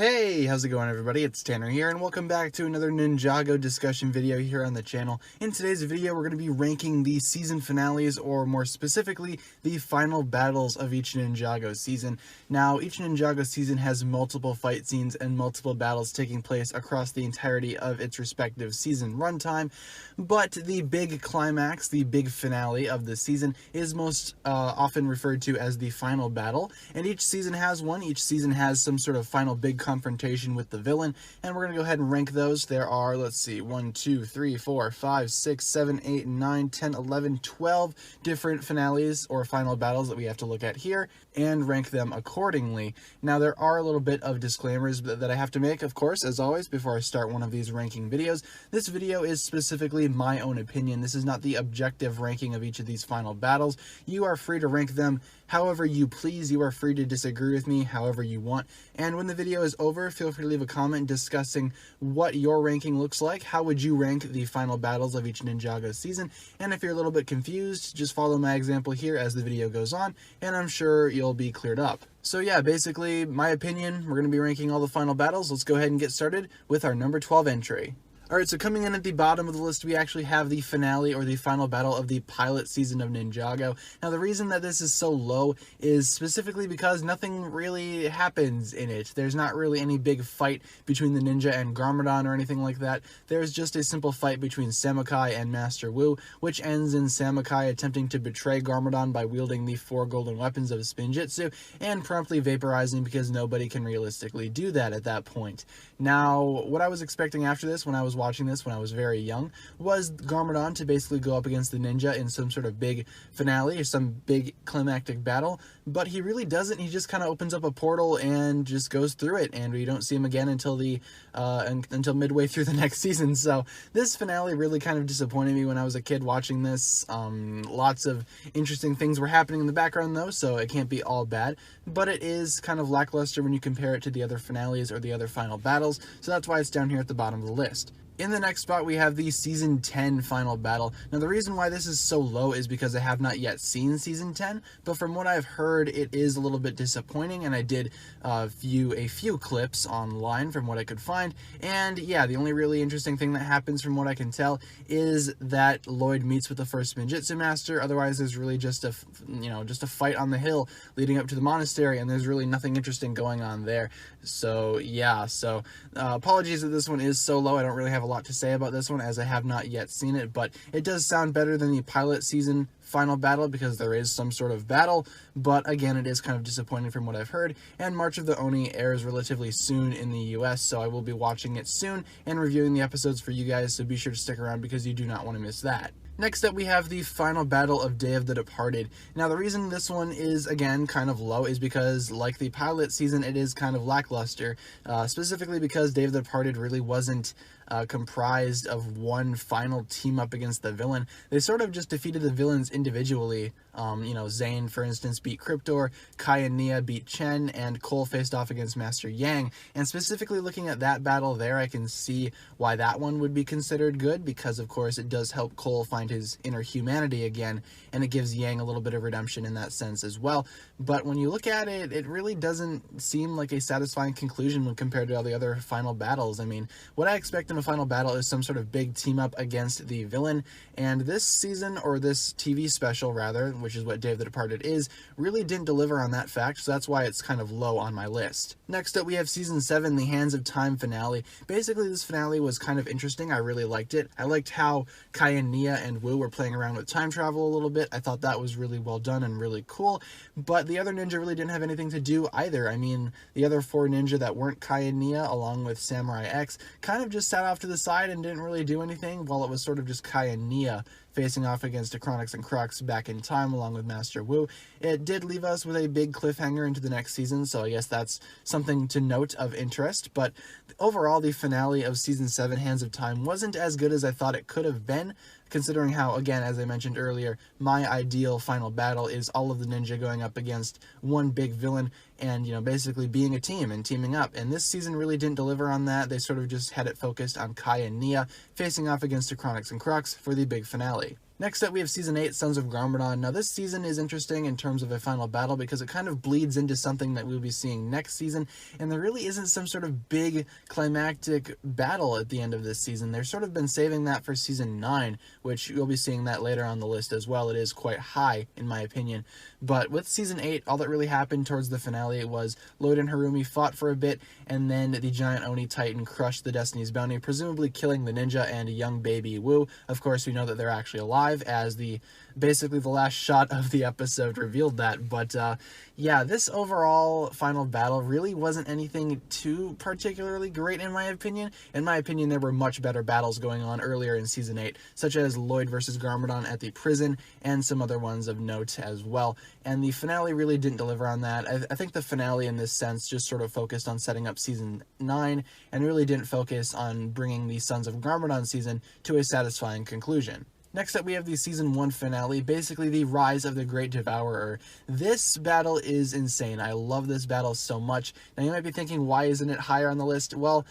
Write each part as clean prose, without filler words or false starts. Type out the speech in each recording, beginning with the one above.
Hey, how's it going everybody? It's Tanner here and welcome back to another Ninjago discussion video here on the channel. In today's video we're going to be ranking the season finales, or more specifically the final battles of each Ninjago season. Now each Ninjago season has multiple fight scenes and multiple battles taking place across the entirety of its respective season runtime, but the big climax, the big finale of the season is most often referred to as the final battle, and each season has one. Each season has some sort of final big confrontation with the villain, and we're going to go ahead and rank those. There are, let's see, 1, 2, 3, 4, 5, 6, 7, 8, 9, 10, 11, 12 different finales or final battles that we have to look at here and rank them accordingly. Now there are a little bit of disclaimers that I have to make, of course, as always, before I start one of these ranking videos. This video is specifically my own opinion. This is not the objective ranking of each of these final battles. You are free to rank them however you please. You are free to disagree with me however you want, and when the video is over, feel free to leave a comment discussing what your ranking looks like. How would you rank the final battles of each Ninjago season? And if you're a little bit confused, just follow my example here as the video goes on, and I'm sure you'll be cleared up. So yeah, basically, my opinion, we're going to be ranking all the final battles. Let's go ahead and get started with our number 12 entry. Alright, so coming in at the bottom of the list, we actually have the finale or the final battle of the pilot season of Ninjago. Now, the reason that this is so low is specifically because nothing really happens in it. There's not really any big fight between the ninja and Garmadon or anything like that. There's just a simple fight between Samakai and Master Wu, which ends in Samakai attempting to betray Garmadon by wielding the 4 golden weapons of Spinjitzu and promptly vaporizing, because nobody can realistically do that at that point. Now, what I was expecting after this, when I was watching this when I was very young, was Garmadon to basically go up against the ninja in some sort of big finale or some big climactic battle, but he really doesn't. He just kind of opens up a portal and just goes through it, and we don't see him again until until midway through the next season. So this finale really kind of disappointed me when I was a kid watching this. Lots of interesting things were happening in the background though, so it can't be all bad, but it is kind of lackluster when you compare it to the other finales or the other final battles, so that's why it's down here at the bottom of the list. In the next spot, we have the Season 10 final battle. Now, the reason why this is so low is because I have not yet seen Season 10, but from what I've heard, it is a little bit disappointing, and I did view a few clips online from what I could find, and yeah, the only really interesting thing that happens from what I can tell is that Lloyd meets with the first Spinjitzu Master. Otherwise, there's really just a fight on the hill leading up to the monastery, and there's really nothing interesting going on there. So yeah, apologies that this one is so low. I don't really have a lot to say about this one as I have not yet seen it, but it does sound better than the pilot season final battle because there is some sort of battle, but again, it is kind of disappointing from what I've heard. And March of the Oni airs relatively soon in the US, so I will be watching it soon and reviewing the episodes for you guys, so be sure to stick around because you do not want to miss that. Next up, we have the final battle of Day of the Departed. Now, the reason this one is, again, kind of low is because, like the pilot season, it is kind of lackluster, specifically because Day of the Departed really wasn't comprised of one final team up against the villain. They sort of just defeated the villains individually. Zane, for instance, beat Cryptor, Kai and Nia beat Chen, and Cole faced off against Master Yang. And specifically looking at that battle there, I can see why that one would be considered good, because of course it does help Cole find his inner humanity again, and it gives Yang a little bit of redemption in that sense as well. But when you look at it, it really doesn't seem like a satisfying conclusion when compared to all the other final battles. I mean, what I expect in a final battle is some sort of big team up against the villain, and this season, or this TV special rather, which is what Day of the Departed is, really didn't deliver on that fact, so that's why it's kind of low on my list. Next up, we have Season 7, the Hands of Time finale. Basically, this finale was kind of interesting. I really liked it. I liked how Kai and Nia and Wu were playing around with time travel a little bit. I thought that was really well done and really cool, but the other ninja really didn't have anything to do either. I mean, the other 4 ninja that weren't Kai and Nia, along with Samurai X, kind of just sat off to the side and didn't really do anything, while it was sort of just Kai and Nia facing off against Acronix and Crux back in time along with Master Wu. It did leave us with a big cliffhanger into the next season, so I guess that's something to note of interest, but overall the finale of Season 7, Hands of Time, wasn't as good as I thought it could have been, considering how, again, as I mentioned earlier, my ideal final battle is all of the ninja going up against one big villain and, basically being a team and teaming up. And this season really didn't deliver on that. They sort of just had it focused on Kai and Nia facing off against Acronix and Crux for the big finale. Next up, we have Season 8, Sons of Garmadon. Now, this season is interesting in terms of a final battle because it kind of bleeds into something that we'll be seeing next season, and there really isn't some sort of big climactic battle at the end of this season. They've sort of been saving that for Season 9, which you'll be seeing that later on the list as well. It is quite high, in my opinion. But with Season 8, all that really happened towards the finale was Lloyd and Harumi fought for a bit, and then the giant Oni Titan crushed the Destiny's Bounty, presumably killing the ninja and a young baby Wu. Of course, we know that they're actually alive, as basically the last shot of the episode revealed that. But yeah, this overall final battle really wasn't anything too particularly great in my opinion. In my opinion, there were much better battles going on earlier in Season 8, such as Lloyd versus Garmadon at the prison, and some other ones of note as well. And the finale really didn't deliver on that. I think the finale in this sense just sort of focused on setting up Season 9, and really didn't focus on bringing the Sons of Garmadon season to a satisfying conclusion. Next up, we have the Season 1 finale, basically the Rise of the Great Devourer. This battle is insane. I love this battle so much. Now, you might be thinking, why isn't it higher on the list? Well,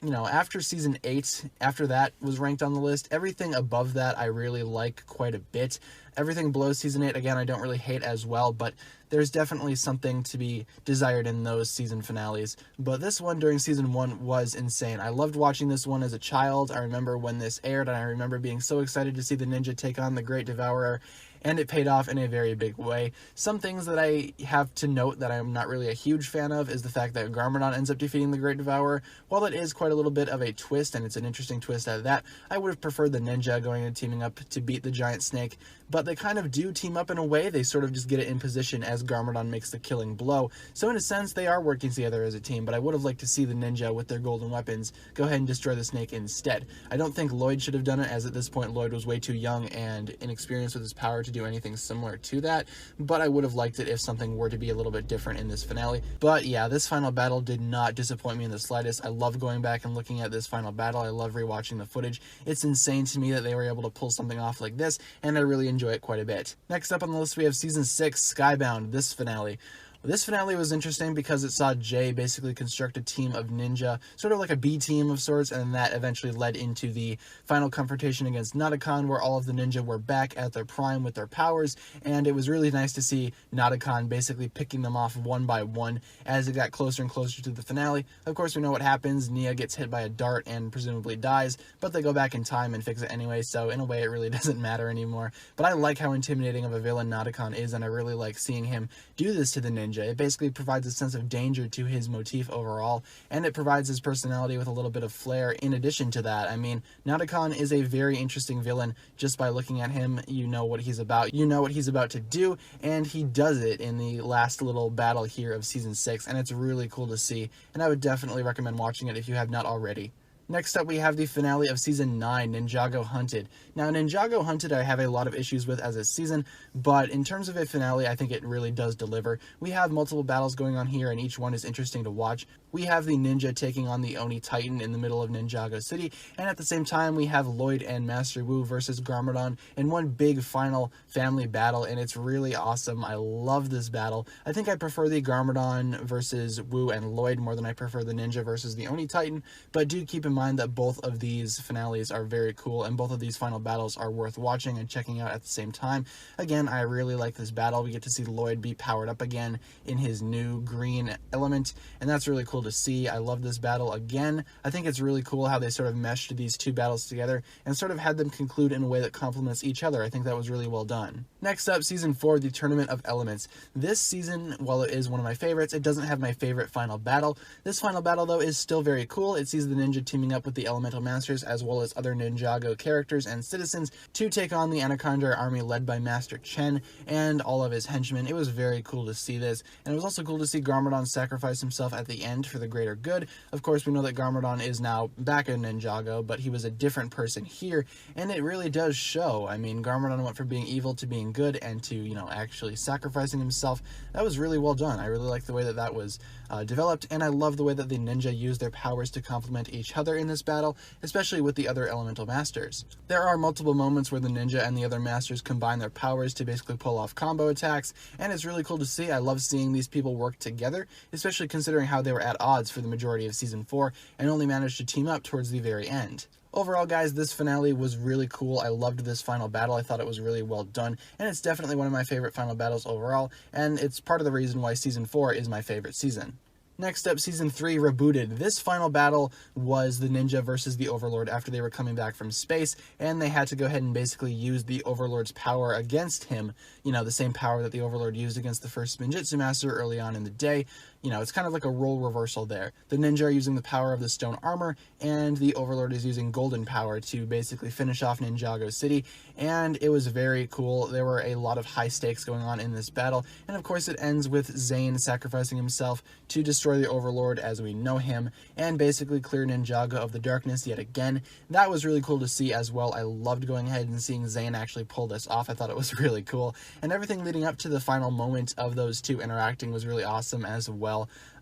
you know, after Season 8, after that was ranked on the list, everything above that I really like quite a bit. Everything below Season 8, again, I don't really hate as well, but there's definitely something to be desired in those season finales. But this one during Season 1 was insane. I loved watching this one as a child. I remember when this aired, and I remember being so excited to see the ninja take on the Great Devourer, and it paid off in a very big way. Some things that I have to note that I'm not really a huge fan of is the fact that Garmadon ends up defeating the Great Devourer. While it is quite a little bit of a twist, and it's an interesting twist out of that, I would have preferred the ninja going and teaming up to beat the giant snake, but they kind of do team up in a way. They sort of just get it in position as Garmadon makes the killing blow. So in a sense, they are working together as a team, but I would have liked to see the ninja with their golden weapons go ahead and destroy the snake instead. I don't think Lloyd should have done it, as at this point Lloyd was way too young and inexperienced with his power to do anything similar to that, but I would have liked it if something were to be a little bit different in this finale. But yeah, this final battle did not disappoint me in the slightest. I love going back and looking at this final battle. I love rewatching the footage. It's insane to me that they were able to pull something off like this, and I really enjoy it quite a bit. Next up on the list, we have Season 6, Skybound, this finale. This finale was interesting because it saw Jay basically construct a team of ninja, sort of like a B team of sorts, and that eventually led into the final confrontation against Nadakon, where all of the ninja were back at their prime with their powers, and it was really nice to see Nadakon basically picking them off one by one as it got closer and closer to the finale. Of course, we know what happens. Nia gets hit by a dart and presumably dies, but they go back in time and fix it anyway, so in a way it really doesn't matter anymore. But I like how intimidating of a villain Nadakon is, and I really like seeing him do this to the ninja. It basically provides a sense of danger to his motif overall, and it provides his personality with a little bit of flair in addition to that. I mean, Nadakon is a very interesting villain. Just by looking at him, you know what he's about. You know what he's about to do, and he does it in the last little battle here of Season 6, and it's really cool to see, and I would definitely recommend watching it if you have not already. Next up, we have the finale of Season 9, Ninjago Hunted. Now, Ninjago Hunted I have a lot of issues with as a season, but in terms of a finale, I think it really does deliver. We have multiple battles going on here, and each one is interesting to watch. We have the ninja taking on the Oni Titan in the middle of Ninjago City, and at the same time, we have Lloyd and Master Wu versus Garmadon in one big final family battle, and it's really awesome. I love this battle. I think I prefer the Garmadon versus Wu and Lloyd more than I prefer the ninja versus the Oni Titan, but do keep in mind that both of these finales are very cool, and both of these final battles are worth watching and checking out at the same time. Again, I really like this battle. We get to see Lloyd be powered up again in his new green element, and that's really cool to see. I love this battle again. I think it's really cool how they sort of meshed these two battles together and sort of had them conclude in a way that complements each other. I think that was really well done. Next up, Season 4, the Tournament of Elements. This season, while it is one of my favorites, it doesn't have my favorite final battle. This final battle, though, is still very cool. It sees the ninja teaming up with the Elemental Masters as well as other Ninjago characters and citizens to take on the Anaconda army led by Master Chen and all of his henchmen. It was very cool to see this, and it was also cool to see Garmadon sacrifice himself at the end for the greater good. Of course, we know that Garmadon is now back in Ninjago, but he was a different person here, and it really does show. I mean, Garmadon went from being evil to being good and to, you know, actually sacrificing himself. That was really well done. I really like the way that that was developed, and I love the way that the ninja used their powers to complement each other in this battle, especially with the other elemental masters. There are multiple moments where the ninja and the other masters combine their powers to basically pull off combo attacks, and it's really cool to see. I love seeing these people work together, especially considering how they were at odds for the majority of Season 4 and only managed to team up towards the very end. Overall, guys, this finale was really cool. I loved this final battle. I thought it was really well done, and it's definitely one of my favorite final battles overall, and it's part of the reason why Season 4 is my favorite season. Next up, Season 3, Rebooted. This final battle was the ninja versus the Overlord after they were coming back from space, and they had to go ahead and basically use the Overlord's power against him. You know, the same power that the Overlord used against the first Ninjitsu Master early on in the day. You know, it's kind of like a role reversal there. The ninja are using the power of the stone armor, and the Overlord is using golden power to basically finish off Ninjago City, and it was very cool. There were a lot of high stakes going on in this battle, and of course it ends with Zane sacrificing himself to destroy the Overlord as we know him, and basically clear Ninjago of the darkness yet again. That was really cool to see as well. I loved going ahead and seeing Zane actually pull this off. I thought it was really cool, and everything leading up to the final moment of those two interacting was really awesome as well.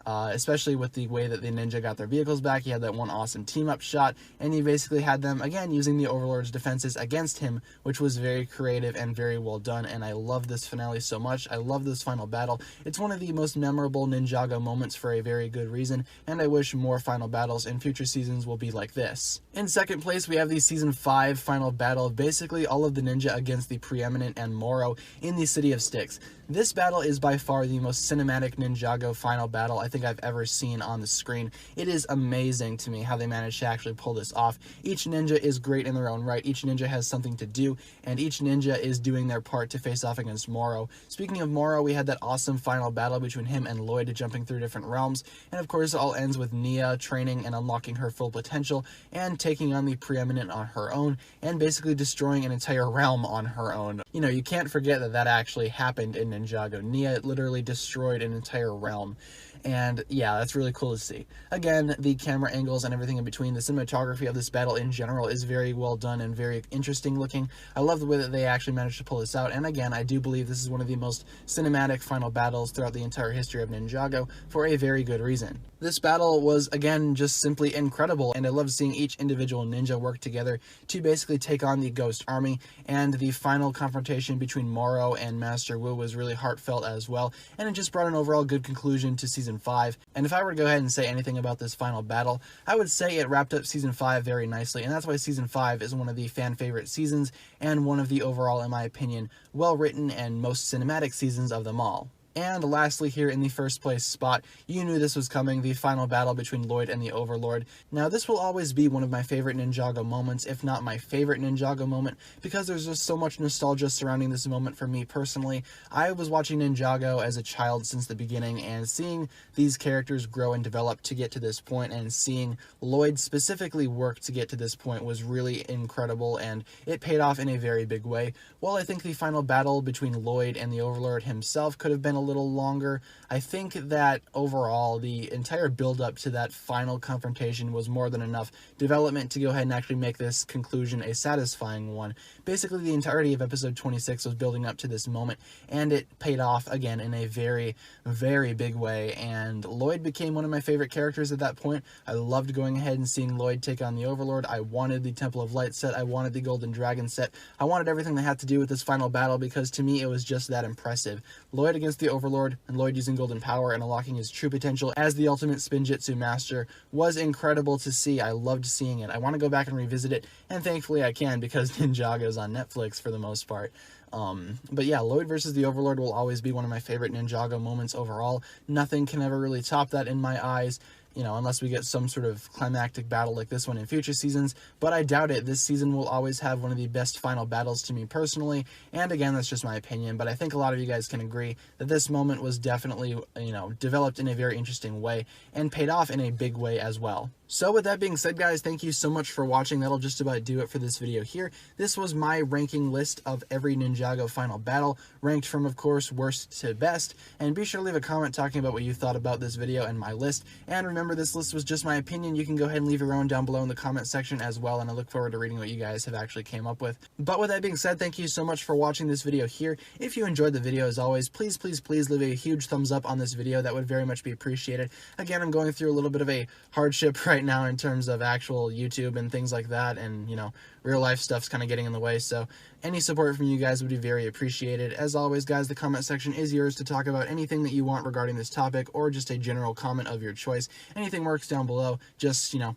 Especially with the way that the ninja got their vehicles back. He had that one awesome team-up shot, and he basically had them, again, using the Overlord's defenses against him, which was very creative and very well done, and I love this finale so much. I love this final battle. It's one of the most memorable Ninjago moments for a very good reason, and I wish more final battles in future seasons will be like this. In second place, we have the Season 5 final battle of basically all of the ninja against the Preeminent and Moro in the City of Styx. This battle is by far the most cinematic Ninjago final battle I think I've ever seen on the screen. It is amazing to me how they managed to actually pull this off. Each ninja is great in their own right. Each ninja has something to do, and each ninja is doing their part to face off against Moro. Speaking of Moro, we had that awesome final battle between him and Lloyd jumping through different realms, and of course it all ends with Nia training and unlocking her full potential and taking on the Preeminent on her own and basically destroying an entire realm on her own. You know, you can't forget that that actually happened in Ninjago. Nia literally destroyed an entire realm. And yeah, that's really cool to see. Again, the camera angles and everything in between, the cinematography of this battle in general is very well done and very interesting looking. I love the way that they actually managed to pull this out, and again, I do believe this is one of the most cinematic final battles throughout the entire history of Ninjago for a very good reason. This battle was, again, just simply incredible, and I love seeing each individual ninja work together to basically take on the Ghost Army, and the final confrontation between Moro and Master Wu was really heartfelt as well, and it just brought an overall good conclusion to Season 5. And if I were to go ahead and say anything about this final battle, I would say it wrapped up Season 5 very nicely, and that's why Season 5 is one of the fan favorite seasons, and one of the overall, in my opinion, well-written and most cinematic seasons of them all. And lastly, here in the first place spot, you knew this was coming, the final battle between Lloyd and the Overlord. Now, this will always be one of my favorite Ninjago moments, if not my favorite Ninjago moment, because there's just so much nostalgia surrounding this moment for me personally. I was watching Ninjago as a child since the beginning, and seeing these characters grow and develop to get to this point, and seeing Lloyd specifically work to get to this point was really incredible, and it paid off in a very big way. While I think the final battle between Lloyd and the Overlord himself could have been a little longer, I think that overall the entire build-up to that final confrontation was more than enough development to go ahead and actually make this conclusion a satisfying one. Basically, the entirety of episode 26 was building up to this moment, and it paid off again in a very, very big way, and Lloyd became one of my favorite characters at that point. I loved going ahead and seeing Lloyd take on the Overlord. I wanted the Temple of Light set. I wanted the Golden Dragon set. I wanted everything that had to do with this final battle, because to me it was just that impressive. Lloyd against the Overlord, and Lloyd using golden power and unlocking his true potential as the ultimate Spinjitzu master was incredible to see. I loved seeing it. I want to go back and revisit it, and thankfully I can, because Ninjago's on Netflix for the most part. But yeah, Lloyd versus the Overlord will always be one of my favorite Ninjago moments overall. Nothing can ever really top that in my eyes. You know, unless we get some sort of climactic battle like this one in future seasons, but I doubt it. This season will always have one of the best final battles to me personally, and again, that's just my opinion, but I think a lot of you guys can agree that this moment was definitely, you know, developed in a very interesting way, and paid off in a big way as well. So with that being said, guys, thank you so much for watching. That'll just about do it for this video here. This was my ranking list of every Ninjago final battle, ranked from, of course, worst to best, and be sure to leave a comment talking about what you thought about this video and my list, and remember, this list was just my opinion. You can go ahead and leave your own down below in the comment section as well, and I look forward to reading what you guys have actually came up with. But with that being said, thank you so much for watching this video here. If you enjoyed the video, as always, please, please, please leave a huge thumbs up on this video. That would very much be appreciated. Again, I'm going through a little bit of a hardship right now in terms of actual YouTube and things like that, and, you know, real life stuff's kind of getting in the way, so any support from you guys would be very appreciated. As always, guys, the comment section is yours to talk about anything that you want regarding this topic, or just a general comment of your choice. Anything works down below. Just, you know,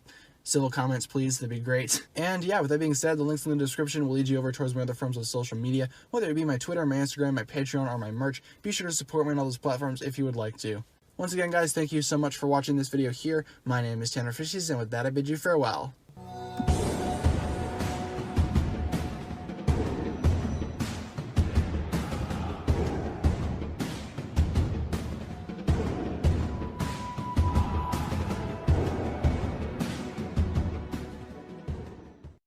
civil comments, please. That'd be great. And yeah, with that being said, the links in the description will lead you over towards my other forms of social media, whether it be my Twitter, my Instagram, my Patreon, or my merch. Be sure to support me on all those platforms if you would like to. Once again, guys, thank you so much for watching this video here. My name is TannerFishies, and with that, I bid you farewell.